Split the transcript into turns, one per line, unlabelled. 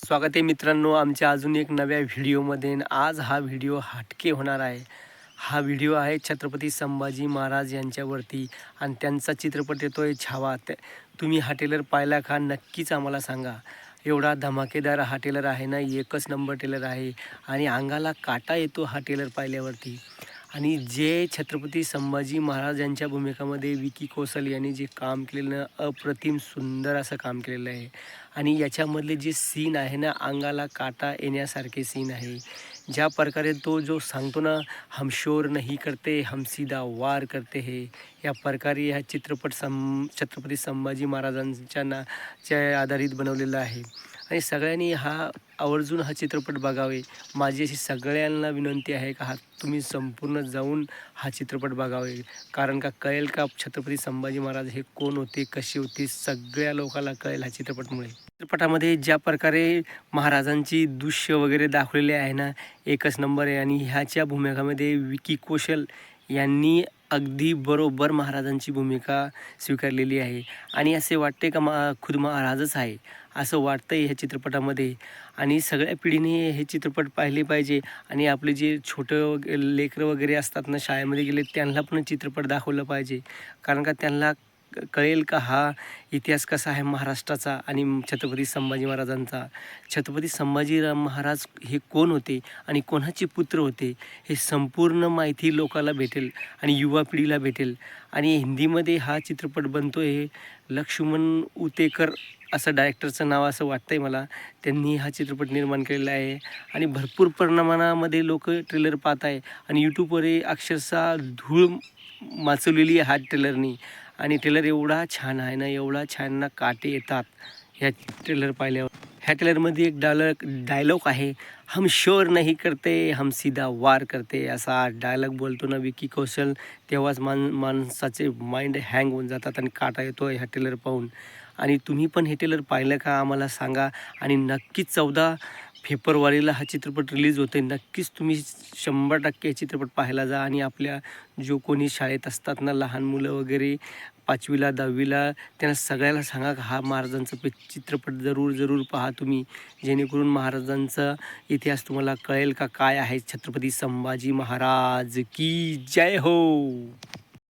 स्वागत आहे मित्रांनो आमच्या अजून एक नव्या व्हिडिओमध्ये. आज हा व्हिडिओ हटके होणार आहे. हा व्हिडिओ आहे छत्रपती संभाजी महाराज यांच्यावरती आणि त्यांचा चित्रपट येतोय छावा. तुम्ही हा टेलर पाहिला का? नक्कीच आम्हाला सांगा. एवढा धमाकेदार हा टेलर आहे ना, एकच नंबर टेलर आहे आणि अंगाला काटा येतो हा टेलर पाहिल्यावरती. आणि जे छत्रपती संभाजी महाराज यांच्या भूमिकामध्ये विकी कौशल यांनी जे काम केलेलं अप्रतिम सुंदर असं काम केलेलं आहे. आणि याच्यामधले जे सीन आहे ना, अंगाला काटा येण्यासारखे सीन आहे. ज्या प्रकारे तो जो सांगतो ना, हम शोर नहीं करते हम सीधा वार करते है, या प्रकारे हा चित्रपट छत्रपती संभाजी महाराजांच्या च्या आधारित बनवलेला आहे. आणि सगळ्यांनी हा आवर्जून हा चित्रपट बघावे. माझी अशी सगळ्यांना विनंती आहे का तुम्ही संपूर्ण जाऊन हा चित्रपट बघावे. कारण का कळेल का छत्रपती संभाजी महाराज हे कोण होते, कसे होते, सगळ्या लोकांना कळेल हा चित्रपटमुळे. चित्रपटामध्ये ज्या प्रकारे महाराजांची दृश्य वगैरे दाखवलेले आहे ना, एकच नंबर आहे. आणि ह्याच्या भूमिकामध्ये विकी कौशल यांनी अगदी बरोबर महाराजांची भूमिका स्वीकारलेली आहे. आणि असे वाटते का खुद महाराजच आहे असं वाटतंय ह्या चित्रपटामध्ये. आणि सगळ्या पिढीने हे चित्रपट पाहिले पाहिजे. आणि आपले जे छोटं लेकरं वगैरे असतात ना, शाळेमध्ये गेले, त्यांना पण चित्रपट दाखवलं पाहिजे. कारण का त्यांना कळेल का हा इतिहास कसा आहे महाराष्ट्राचा आणि छत्रपती संभाजी महाराजांचा. छत्रपती संभाजी महाराज हे कोण होते आणि कोणाचे पुत्र होते हे संपूर्ण माहिती लोकांना भेटेल आणि युवा पिढीला भेटेल. आणि हिंदीमध्ये हा चित्रपट बनतो आहे. लक्ष्मण उतेकर असं डायरेक्टरचं नाव असं वाटतं आहे मला. त्यांनी हा चित्रपट निर्माण केलेला आहे. आणि भरपूर प्रमाणामध्ये लोक ट्रेलर पाहत आहे आणि यूट्यूबवरही अक्षरशः धूळ माचवलेली आहे ह्या ट्रेलरनी. आणि ट्रेलर एवढा छान आहे ना, एवढा छान ना, काटे येतात ह्या ट्रेलर पाहिल्यावर. ह्या ट्रेलरमध्ये एक डायलॉग आहे, हम शोर नहीं करते हम सीधा वार करते. असा डायलॉग बोलतो ना विकी कौशल, तेव्हाच माणसाचे माइंड हँग होऊन जातात आणि काटा येतो ह्या ट्रेलर पाहून. आणि तुम्ही पण हे ट्रेलर पाहिलं का आम्हाला सांगा. आणि नक्कीच 14 फेब्रुवारीला हा चित्रपट रिलीज होतो आहे. नक्कीच तुम्ही 100% हे चित्रपट पाहायला जा. आणि आपल्या जो कोणी शाळेत असतात ना, लहान मुलं वगैरे 5वीला 10वीला, त्यांना सगळ्याला सांगा हा महाराजांचा चित्रपट जरूर पहा तुम्ही. जेणेकरून महाराजांचा इतिहास तुम्हाला कळेल का काय आहे. छत्रपती संभाजी महाराज की जय हो.